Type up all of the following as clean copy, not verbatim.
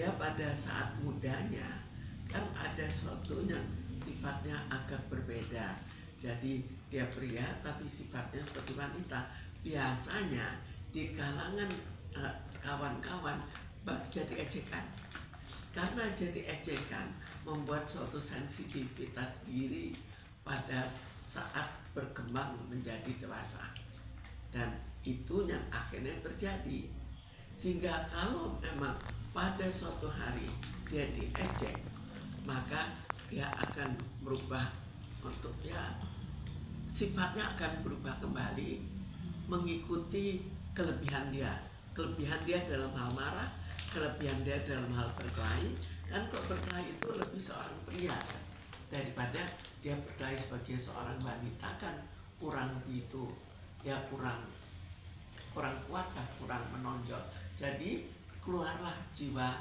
dia pada saat mudanya kan ada suatu yang sifatnya agak berbeda. Jadi dia pria tapi sifatnya seperti wanita. Biasanya di kalangan kawan-kawan jadi ejekan. Karena jadi ejekan membuat suatu sensitivitas diri pada saat berkembang menjadi dewasa. Dan itu yang akhirnya terjadi. Sehingga kalau memang pada suatu hari dia diejek, maka dia akan berubah untuk sifatnya akan berubah kembali mengikuti kelebihan dia. Kelebihan dia dalam hal marah, kelebihan dia dalam hal berkelahi. Kan kalau berkelahi itu lebih seorang pria daripada dia berkelahi sebagai seorang wanita, kan kurang begitu, ya kurang kuat kan, kurang menonjol. Jadi keluarlah jiwa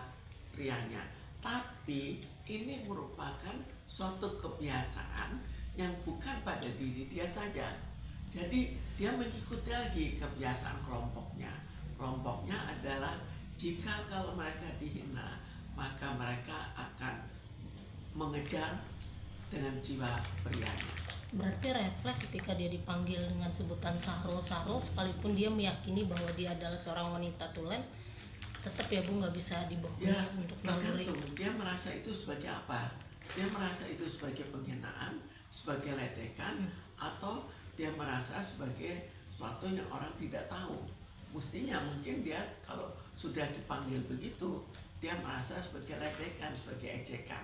prianya. Tapi ini merupakan suatu kebiasaan yang bukan pada diri dia saja. Jadi dia mengikuti lagi kebiasaan kelompoknya. Kelompoknya adalah jika kalau mereka dihina, maka mereka akan mengejar dengan jiwa prianya. Berarti refleks ketika dia dipanggil dengan sebutan Sahrul, sekalipun dia meyakini bahwa dia adalah seorang wanita tulen, tetap ya Bu nggak bisa dibohongi untuk naluri. Dia merasa itu sebagai apa? Dia merasa itu sebagai penghinaan, sebagai ledekan, atau dia merasa sebagai sesuatu yang orang tidak tahu. Mestinya mungkin dia kalau sudah dipanggil begitu, dia merasa sebagai ledekan, sebagai ejekan.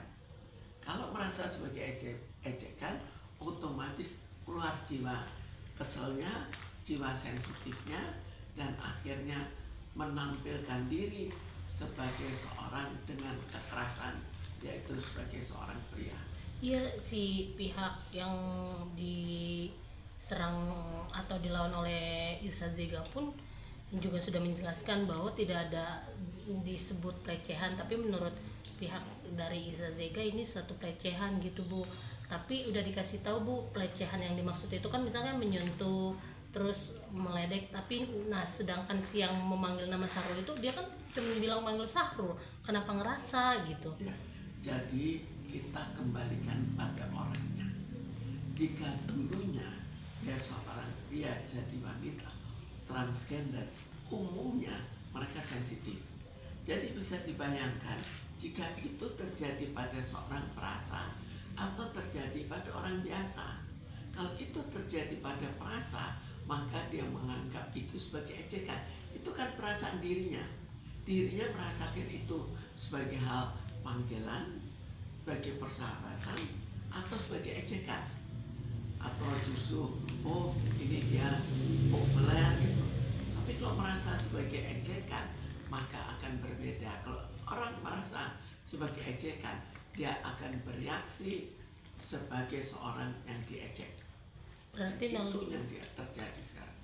Kalau merasa sebagai ejekan, otomatis keluar jiwa keselnya, jiwa sensitifnya, dan akhirnya menampilkan diri sebagai seorang dengan kekerasan, yaitu sebagai seorang pria. Iya, si pihak yang diserang atau dilawan oleh Iza Zega pun juga sudah menjelaskan bahwa tidak ada disebut pelecehan, tapi menurut pihak dari Iza Zega ini suatu pelecehan gitu Bu. Tapi udah dikasih tahu Bu, pelecehan yang dimaksud itu kan misalnya menyentuh terus meledek, tapi sedangkan si yang memanggil nama Sahrul itu dia kan cuma bilang manggil Sahrul, kenapa ngerasa gitu ya, jadi kita kembalikan pada orangnya. Jika dulunya dia seorang pria jadi wanita transgender, umumnya mereka sensitif. Jadi bisa dibayangkan jika itu terjadi pada seorang perasa atau terjadi pada orang biasa. Kalau itu terjadi pada perasa, maka dia menganggap itu sebagai ejekan. Itu kan perasaan dirinya. Dirinya merasakan itu sebagai hal panggilan, sebagai persahabatan, atau sebagai ejekan. Atau justru, oh ini dia populer gitu. Tapi kalau merasa sebagai ejekan, maka akan berbeda. Kalau orang merasa sebagai ejekan, dia akan bereaksi sebagai seorang yang diejek. Berarti itu yang dia terjadi sekarang.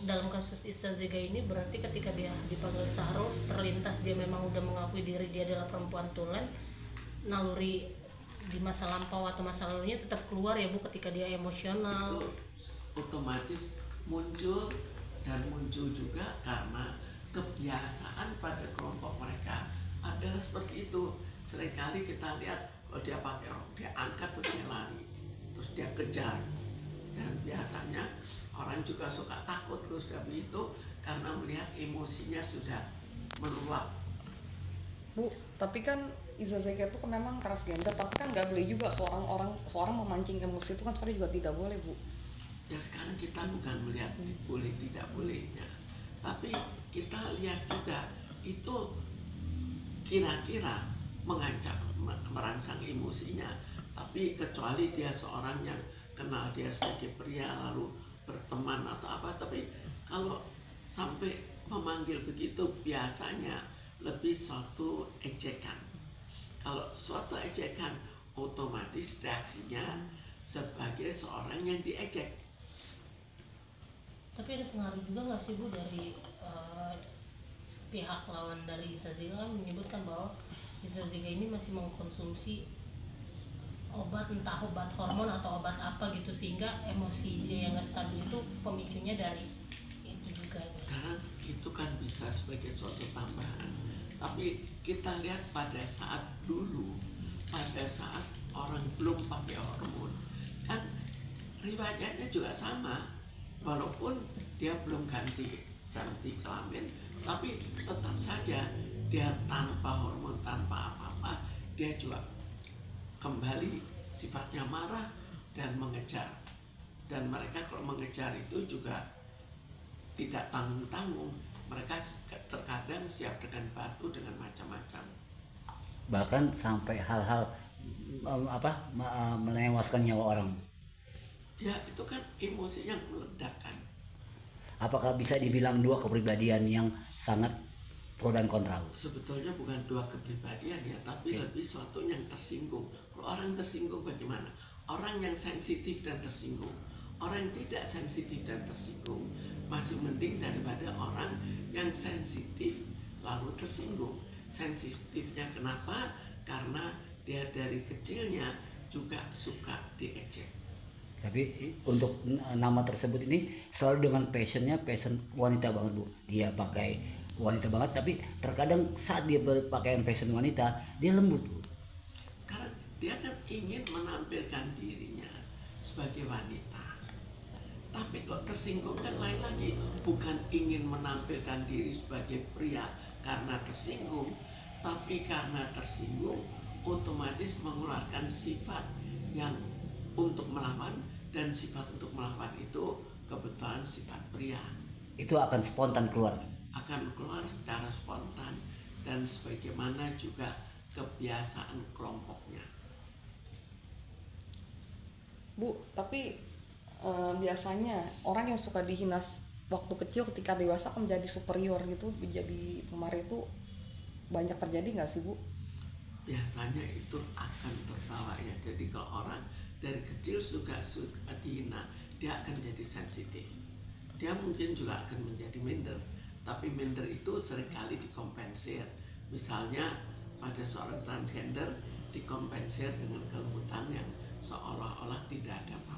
Dalam kasus Iza Zega ini berarti ketika dia dipanggil Sahrul, terlintas dia memang udah mengakui diri dia adalah perempuan tulen, naluri di masa lampau atau masa lalunya tetap keluar ya Bu ketika dia emosional. Itu otomatis muncul, dan muncul juga karena kebiasaan pada kelompok mereka adalah seperti itu. Seringkali kita lihat kalau dia pakai rok, dia angkat terus dia lari, terus dia kejar. Dan biasanya orang juga suka takut terus sudah begitu karena melihat emosinya sudah meluap. Bu, tapi kan Iza Zega itu kan memang transgender, tapi kan nggak boleh juga seorang memancing emosi itu kan sebenarnya juga tidak boleh Bu. Ya sekarang kita bukan melihat boleh tidak bolehnya, tapi kita lihat juga itu kira-kira mengancam, merangsang emosinya. Tapi kecuali dia seorang yang kenal dia sebagai pria lalu berteman atau apa, tapi kalau sampai memanggil begitu biasanya lebih suatu ejekan. Kalau suatu ejekan otomatis reaksinya sebagai seorang yang diejek. Tapi ada pengaruh juga nggak sih Bu dari pihak lawan dari Iza Zega kan menyebutkan bahwa Iza Zega ini masih mengkonsumsi obat, entah obat hormon atau obat apa gitu, sehingga emosi dia yang nggak stabil itu pemicunya dari itu juga. Sekarang itu kan bisa sebagai suatu tambahan, Tapi kita lihat pada saat dulu, pada saat orang belum pakai hormon, kan riwayatnya juga sama. Walaupun dia belum ganti kelamin, tapi tetap saja dia tanpa hormon, tanpa apa-apa, dia juga kembali sifatnya marah dan mengejar. Dan mereka kalau mengejar itu juga tidak tanggung-tanggung. Mereka terkadang siap dengan batu, dengan macam-macam. Bahkan sampai hal-hal menewaskan nyawa orang. Ya itu kan emosi yang meledak kan. Apakah bisa dibilang dua kepribadian yang sangat pro dan kontra? Sebetulnya bukan dua kepribadian ya, tapi lebih suatu yang tersinggung. Kalau orang tersinggung bagaimana? Orang yang sensitif dan tersinggung. Orang yang tidak sensitif dan tersinggung masih mending daripada orang yang sensitif lalu tersinggung. Sensitifnya kenapa? Karena dia dari kecilnya juga suka diejek. Tapi untuk nama tersebut ini selalu dengan passion wanita banget, Bu. Dia pakai wanita banget, tapi terkadang saat dia berpakaian fashion wanita, dia lembut, Bu. Karena dia kan ingin menampilkan dirinya sebagai wanita. Tapi kalau tersinggung kan lain lagi. Bukan ingin menampilkan diri sebagai pria karena tersinggung, tapi karena tersinggung otomatis mengeluarkan sifat yang untuk melawan, dan sifat untuk melawan itu kebetulan sifat pria. Itu akan spontan keluar. Akan keluar secara spontan dan sebagaimana juga kebiasaan kelompoknya. Bu, tapi biasanya orang yang suka dihina waktu kecil ketika dewasa kan menjadi superior gitu, menjadi pemari itu banyak terjadi nggak sih, Bu? Biasanya itu akan terbawa ya. Jadi kalau orang dari kecil suka dihina, dia akan jadi sensitif. Dia mungkin juga akan menjadi minder, tapi minder itu seringkali dikompensir. Misalnya pada seorang transgender dikompensir dengan kelembutan yang seolah-olah tidak ada apa-apa.